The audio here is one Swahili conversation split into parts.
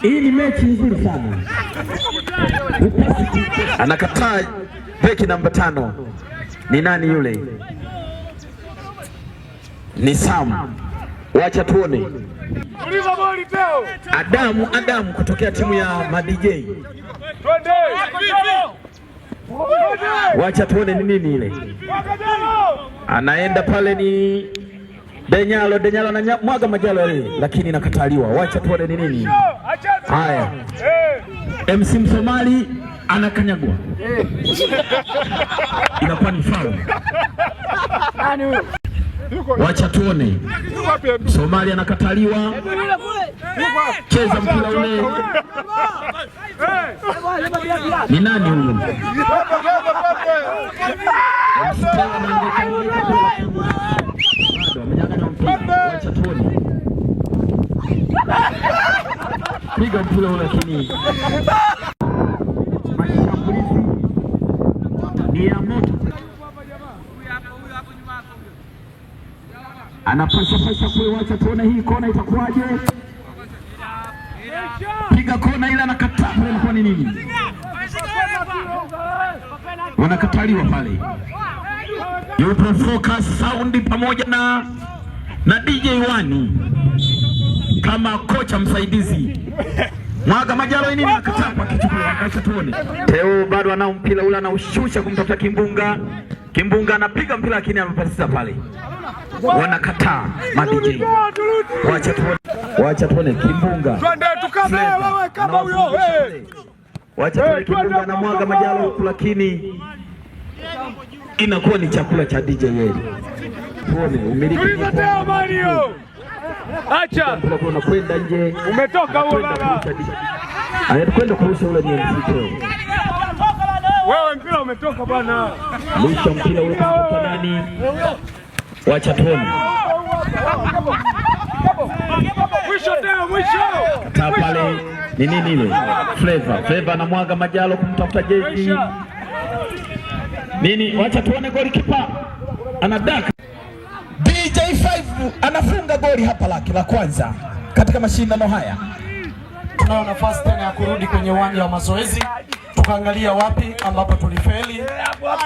Hii ni mechi nzuri sana. Anakataa beki namba 5. Ni nani yule? Ni Sam. Wacha tuone. Adamu kutokea timu ya madj. Wacha tuone ni nini ile. Anaenda pale ni Denyalo na mwaga majalo ile, lakini nakataliwa. Wacha tuone ni nini. Haya. MC Msomali anakanyagwa. Inakuwa ni foul. Wacha tuone. Somali anakataliwa. Cheza mpira ule. Ni nani huyu? Wacha tuone. Piga mpira ule lakini mashambulizi ni ya moto. Anapasha kule. Wacha tuone hii kona itakuwaje. Piga kona ile, anakataa. Ilikuwa ni nini? Wanakataliwa pale. Yupo Focus Sound pamoja na DJ Wani kama kocha msaidizi. Mwaga majalo nini, anakataa kwa kichukua. Acha tuone. Teo bado anao mpira ule, anaushusha kumtafuta Kimbunga anapiga mpira lakini amepasisa pale. Wanakataa madj. Wacha tuone Kimbunga. Twende tukame wewe kama huyo. Wacha tuone Kimbunga anamwaga majalo huku, lakini inakuwa ni chakula cha DJ yeye. Tuone umiliki. Tulizatea Mario. Acha. Unakwenda nje. Umetoka huo baba. Anakwenda kurusha ule ni mzito. Wewe mpira umetoka bwana. Lisha mpira ule kwa nani? Wacha tuone. Mwisho. Pale ni nini ile? Flavor anamwaga majalo kumtafuta jeji. Nini? Wacha tuone golikipa. Anadaka. DJ5 anafunga goli hapa lake la kwanza katika mashindano haya. Tunayo nafasi tena ya kurudi kwenye uwanja wa mazoezi tukaangalia wapi ambapo tulifeli.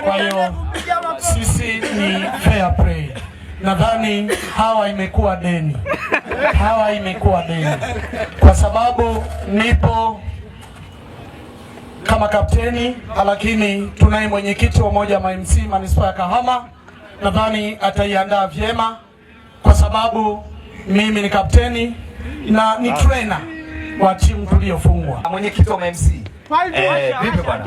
Kwa hiyo sisi ni fair play. Nadhani hawa imekuwa deni kwa sababu nipo kama kapteni, lakini tunaye mwenyekiti wa moja wa MC Manispaa ya Kahama. Nadhani ataiandaa vyema kwa sababu mimi ni kapteni na ni trainer wa timu tuliyofungwa. Mwenyekiti wa MC, vipi bwana?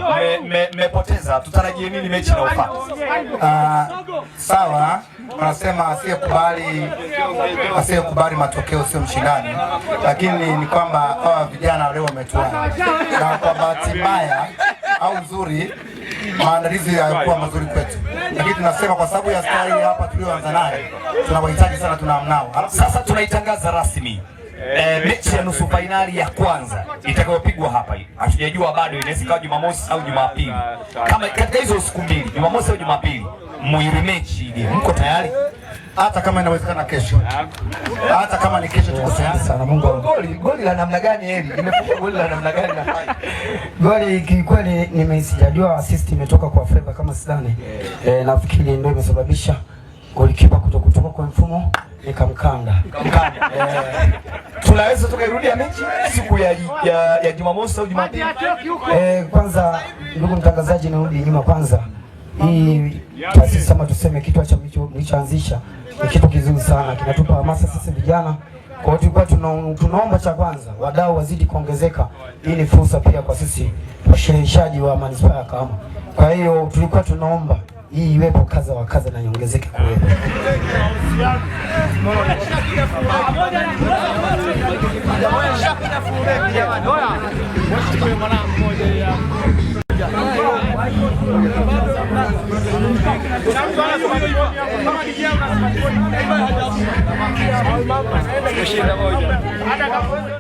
Mmepoteza, tutarajie nini mechi inayofuata? Sawa, wanasema asiyekubali matokeo sio mshindani, lakini ni kwamba hawa vijana leo wametuana, na kwa bahati mbaya au nzuri maandalizi hayakuwa mazuri kwetu, lakini tunasema kwa sababu ya style hapa tulioanza naye tunawahitaji sana, tunamnao. Sasa tunaitangaza rasmi mechi ya nusu finali ya kwanza itakayopigwa hapa hii. Hatujajua bado, inaweza kuwa Jumamosi au Jumapili. Kama katika hizo siku mbili, Jumamosi au Jumapili, muiri mechi ile. Mko tayari? Hata kama inawezekana kesho. Hata kama ni kesho tuko tayari sana. Mungu. Goli la namna gani hili? Imefunga goli la namna gani na fanya? Goli kikweli nimesijajua assist imetoka kwa Flavor kama sidhani. Nafikiri ndio imesababisha golikipa kutoka kwa mfumo nikamkanda. Tunaweza tukairudia mechi siku ya Jumamosi au Jumapili? Kwanza ndugu mtangazaji, narudi nyuma kwanza. Hii taasisi kama tuseme kitu cha mlichoanzisha ni kitu kizuri sana, kinatupa hamasa sisi vijana Kwa hiyo tulikuwa tunaomba cha kwanza wadau wazidi kuongezeka. Hii ni fursa pia kwa sisi washereheshaji wa manispaa ya Kahama. Kwa hiyo tulikuwa tunaomba hii iwepo kaza wa kaza na iongezeke kuwepo. Kama